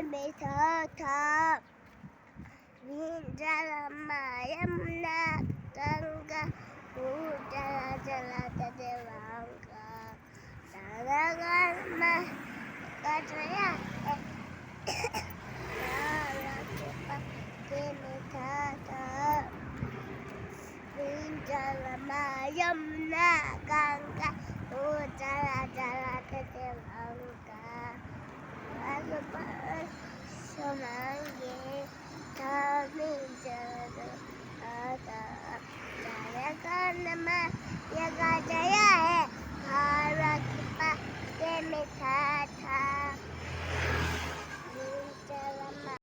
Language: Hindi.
में था यमुना गंगा जला जला देवांगा सारा कटया के में था यमुना गंगा जला जला देवांगा